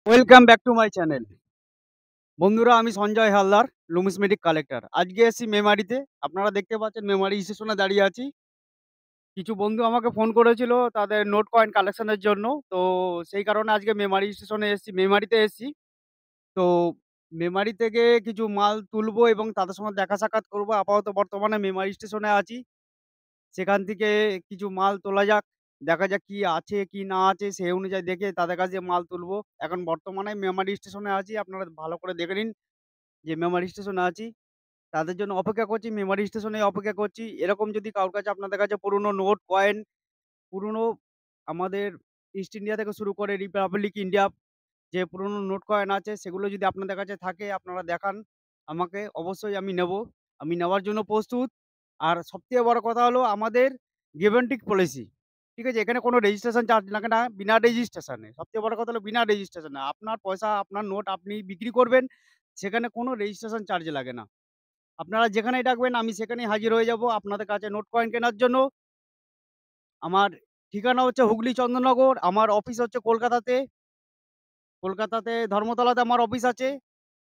Welcome back to my channel. বন্ধুরা, আমি Sanjay Haldar, লুমিসমেটিক collector. আজকে এসেছি মেমারিতে। আপনারা দেখতে পাচ্ছেন মেমারি স্টেশনে দাঁড়িয়ে আছি। কিছু বন্ধু আমাকে ফোন করেছিল তাদের নোট কয়েন কালেকশনের জন্য। তো সেই কারণে আজকে মেমারি স্টেশনে এসেছি, মেমারিতে এসেছি। তো মেমারি থেকে কিছু মাল তুলবো এবং তাদের সঙ্গে দেখা সাক্ষাৎ করবো। আপাতত বর্তমানে মেমারি স্টেশনে আছি। সেখান থেকে কিছু মাল তোলা যাক। দেখা যাক কি আছে কি না আছে সেই অনুযায়ী দেখে তাদের কাছে মাল তুলবো। এখন বর্তমানে মেমারি স্টেশনে আছি। আপনারা ভালো করে দেখে নিন যে মেমারি স্টেশনে আছি। তাদের জন্য অপেক্ষা করছি, মেমারি স্টেশনে অপেক্ষা করছি। এরকম যদি কারোর কাছে আপনাদের কাছে পুরনো নোট, কয়েন, পুরনো আমাদের ইস্ট ইন্ডিয়া থেকে শুরু করে রিপাবলিক ইন্ডিয়া যে পুরনো নোট কয়েন আছে সেগুলো যদি আপনাদের কাছে থাকে আপনারা দেখান আমাকে। অবশ্যই আমি নেবো। আমি নেওয়ার জন্য প্রস্তুত। আর সবথেকে বড় কথা হলো আমাদের গিভ অ্যান্ড টেক পলিসি। ঠিক আছে? এখানে কোনো রেজিস্ট্রেশন চার্জ লাগে না, বিনা রেজিস্ট্রেশনে। সবথেকে বড় কথা হলো বিনা রেজিস্ট্রেশনে। আপনার পয়সা, আপনার নোট আপনি বিক্রি করবেন, সেখানে কোনো রেজিস্ট্রেশন চার্জ লাগে না। আপনারা যেখানেই ডাকবেন আমি সেখানেই হাজির হয়ে যাব আপনাদের কাছে নোট কয়েন কেনার জন্য। আমার ঠিকানা হচ্ছে হুগলি চন্দননগর। আমার অফিস হচ্ছে কলকাতাতে। কলকাতাতে ধর্মতলাতে আমার অফিস আছে।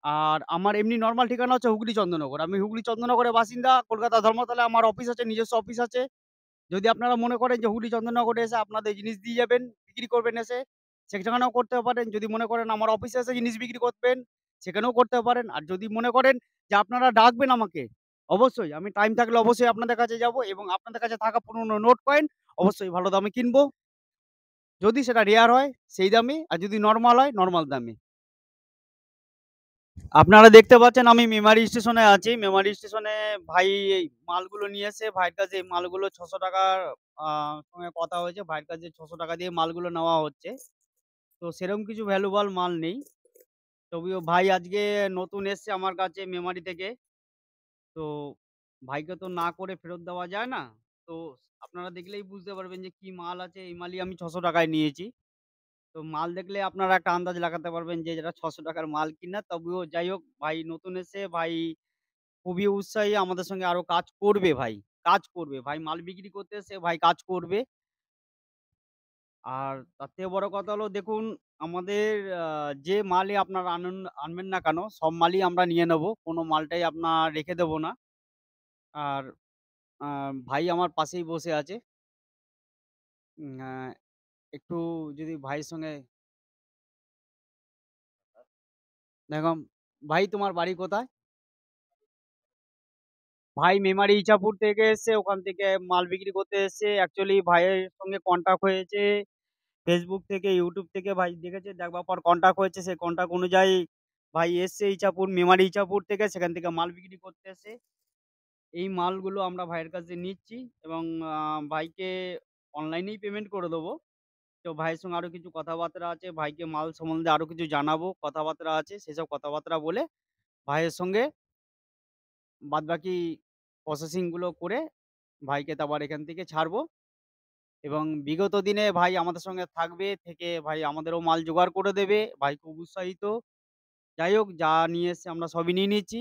আর আমার এমনি নরমাল ঠিকানা হচ্ছে হুগলি চন্দননগর। আমি হুগলি চন্দননগরের বাসিন্দা। কলকাতা ধর্মতলায় আমার অফিস আছে, নিজস্ব অফিস আছে। যদি আপনারা মনে করেন যে হুগলি চন্দননগরে এসে আপনাদের জিনিস দিয়ে যাবেন, বিক্রি করবেন এসে, সেখানেও করতে পারেন। যদি মনে করেন আমার অফিসে এসে জিনিস বিক্রি করবেন, সেখানেও করতে পারেন। আর যদি মনে করেন যে আপনারা ডাকবেন আমাকে, অবশ্যই আমি টাইম থাকলে অবশ্যই আপনাদের কাছে যাব এবং আপনাদের কাছে থাকা পুরনো নোট কয়েন অবশ্যই ভালো দামে কিনবো। যদি সেটা রেয়ার হয় সেই দামে, আর যদি নরমাল হয় নরমাল দামে। আপনারা দেখতে পাচ্ছেন আমি মেমারি স্টেশনে আছি। মেমারি স্টেশনে ভাই এই মালগুলো নিয়ে এসে ভাইয়ের কাছে এই মালগুলো ৳৬০০ আ সঙ্গে কথা হয়েছে। ভাইয়ের কাছে ৳৬০০ দিয়ে মালগুলো নেওয়া হচ্ছে। তো সেরকম কিছু ভ্যালুয়েবল মাল নেই। তবেও ভাই আজকে নতুন এসছে আমার কাছে মেমারি থেকে। তো ভাইকে তো না করে ফেরত দেওয়া যায় না। তো আপনারা দেখলেই বুঝতে পারবেন যে কি মাল আছে। এই মালই আমি ৳৬০০ য় নিয়েছি। তো মাল দেখলে আপনারা একটা আন্দাজ লাগাতে পারবেন যে এটা ৳৬০০ র মাল কিনা। তবুও যাই হোক, ভাই নতুন এসছে, ভাই খুবই উৎসাহী আমাদের সঙ্গে আরো কাজ করবে ভাই। কাজ করবে। ভাই মাল বিক্রি করতে এসছে, ভাই কাজ করবে। আর তার থেকে বড় কথা হলো দেখুন, আমাদের আ যে মালই আপনারা আনবেন না কেন, সব মালই আমরা নিয়ে নেবো। কোনো মালটাই আপনার রেখে দেবো না। আর আ ভাই আমার পাশেই বসে আছে। উম আ একটু যদি ভাইয়ের সঙ্গে দেখুন, ভাই তোমার বাড়ি কোথায়? ভাই মেমারি ইচাপুর থেকে এসছে, ওখান থেকে মাল বিক্রি করতে এসছে। অ্যাকচুয়ালি ভাইয়ের সঙ্গে কনট্যাক্ট হয়েছে Facebook থেকে, YouTube থেকে ভাই দেখেছে, দেখবার পর কনট্যাক্ট হয়েছে। সেই কনট্যাক্ট অনুযায়ী ভাই এসছে ইচাপুর, মেমারি ইচাপুর থেকে, সেখান থেকে মাল বিক্রি করতে এসে এই মালগুলো আমরা ভাইয়ের কাছে নিচ্ছি এবং আ ভাইকে অনলাইনেই পেমেন্ট করে দেবো। তো ভাইয়ের সঙ্গে আরো কিছু কথাবার্তা আছে। ভাইকে মাল সম্বন্ধে আরো কিছু জানাবো, কথাবার্তা আছে। সেসব কথাবার্তা বলে ভাইয়ের সঙ্গে বাদবাকি প্রসেসিং গুলো করে ভাইকে তারপর এখান থেকে ছাড়বো এবং বিগত দিনে ভাই আমাদের সঙ্গে থাকবে, থেকে ভাই আমাদেরও মাল জোগাড় করে দেবে। ভাই খুব উৎসাহিত। যাই হোক, যা নিয়ে এসছে আমরা সবই নিয়ে নিচ্ছি।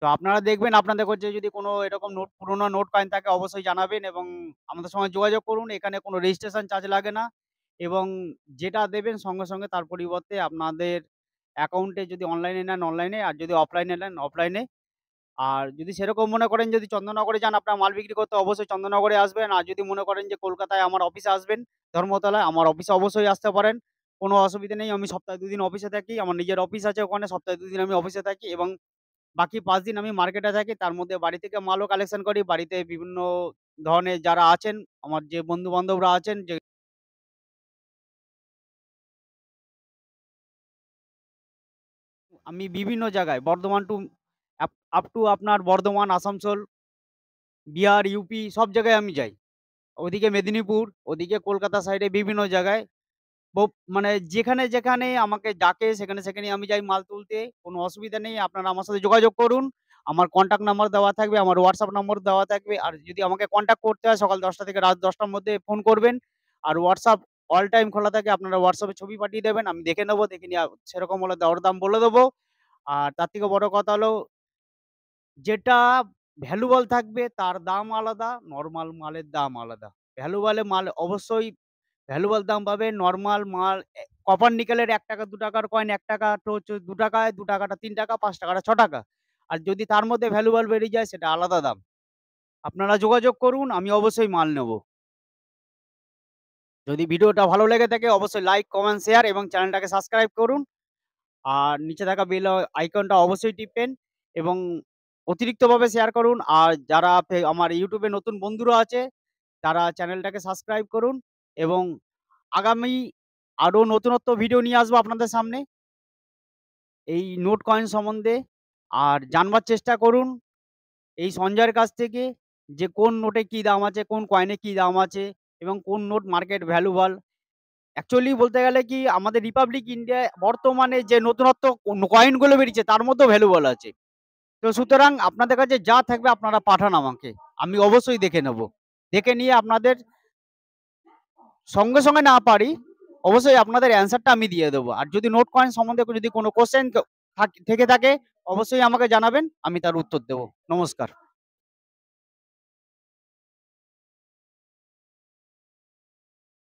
তো আপনারা দেখবেন আপনাদের কাছে যদি কোনো এরকম নোট, পুরোনো নোট কয়েন থাকে অবশ্যই জানাবেন এবং আমাদের সঙ্গে যোগাযোগ করুন। এখানে কোনো রেজিস্ট্রেশন চার্জ লাগে না এবং যেটা দেবেন সঙ্গে, সঙ্গে তার পরিবর্তে আপনাদের অ্যাকাউন্টে যদি অনলাইনে নেন অনলাইনে, আর যদি অফলাইনে নেন অফলাইনে। আর যদি সেরকম মনে করেন যদি চন্দননগরে যান আপনার মাল বিক্রি করতে, অবশ্যই চন্দননগরে আসবেন। আর যদি মনে করেন যে কলকাতায় আমার অফিসে আসবেন, ধর্মতলায় আমার অফিসে অবশ্যই আসতে পারেন। কোনো অসুবিধা নেই। আমি সপ্তাহে ২ দিন অফিসে থাকি। আমার নিজের অফিস আছে ওখানে। সপ্তাহে ২ দিন আমি অফিসে থাকি এবং বাকি ৫ দিন আমি মার্কেটে থাকি। তার মধ্যে বাড়ি থেকে মালও কালেকশন করি। বাড়িতে বিভিন্ন ধরনের যারা আছেন, আমার যে বন্ধু-বান্ধবরা আছেন, যে আমি বিভিন্ন জায়গায় বর্ধমান টু আপ টু আপনার বর্ধমান, আসানসোল, বিহার, ইউপি সব জায়গায় আমি যাই। ওদিকে মেদিনীপুর, ওদিকে কলকাতা সাইডে বিভিন্ন জায়গায় মানে যেখানে, যেখানে আমাকে ডাকে সেখানে, সেখানেই আমি যাই মাল তুলতে। কোনো অসুবিধা নেই। আপনারা আমার সাথে যোগাযোগ করুন। আমার কনট্যাক্ট নাম্বার দেওয়া থাকবে, আমার WhatsApp নম্বর দেওয়া থাকবে। আর যদি আমাকে কনট্যাক্ট করতে হয় সকাল ১০টা থেকে রাত ১০টার মধ্যে ফোন করবেন। আর WhatsApp অল টাইম খোলা থাকে। আপনারা WhatsApp এ ছবি পাঠিয়ে দেবেন। আমি দেখে নেব। দেখে নিয়ে সেরকম হলে দরদাম বলে দেবো। আর তার থেকে বড় কথা হলো যেটা ভ্যালুবল থাকবে তার দাম আলাদা, নরমাল মালের দাম আলাদা। ভ্যালুবল মাল অবশ্যই ভ্যালুবল দাম পাবেন। নরমাল মাল কপার নিকেলের ৳১, ৳২ কয়েন, ৳১ তো হচ্ছে ৳২, ৳২, ৳৩, ৳৫, ৳৬। আর যদি তার মধ্যে ভ্যালুয়েবল বেরিয়ে যায় সেটা আলাদা দাম। আপনারা যোগাযোগ করুন, আমি অবশ্যই মাল নেব। যদি ভিডিওটা ভালো লেগে থাকে অবশ্যই লাইক, কমেন্ট, শেয়ার এবং চ্যানেলটাকে সাবস্ক্রাইব করুন। আর নিচে থাকা বেল আইকনটা অবশ্যই টিপবেন এবং অতিরিক্তভাবে শেয়ার করুন। আর যারা আমার YouTube এ নতুন বন্ধুরা আছে তারা চ্যানেলটাকে সাবস্ক্রাইব করুন এবং আগামী আরো নতুনত্ব ভিডিও নিয়ে আসবো আপনাদের সামনে এই নোট কয়েন সম্বন্ধে। আর জানবার চেষ্টা করুন এই সঞ্জয়ের কাছ থেকে যে কোন নোটে কি দাম আছে, কোন কয়েনে কি দাম আছে এবং কোন নোট মার্কেট ভ্যালুয়েবল। অ্যাকচুয়ালি বলতে গেলে কি আমাদের রিপাবলিক ইন্ডিয়ায় বর্তমানে যে নতুনত্ব কয়েনগুলো বেরিয়েছে তার মধ্যেও ভ্যালুয়েবল আছে। তো সুতরাং আপনাদের কাছে যা থাকবে আপনারা পাঠান আমাকে। আমি অবশ্যই দেখে নেব। দেখে নিয়ে আপনাদের সঙ্গে না পারি, অবশ্যই আপনাদের অ্যান্সারটা আমি দিয়ে দেবো। আর যদি নোট কয়েন সম্বন্ধে যদি কোনো কোয়েশ্চেন থেকে থাকে অবশ্যই আমাকে জানাবেন। আমি তার উত্তর দেব। নমস্কার।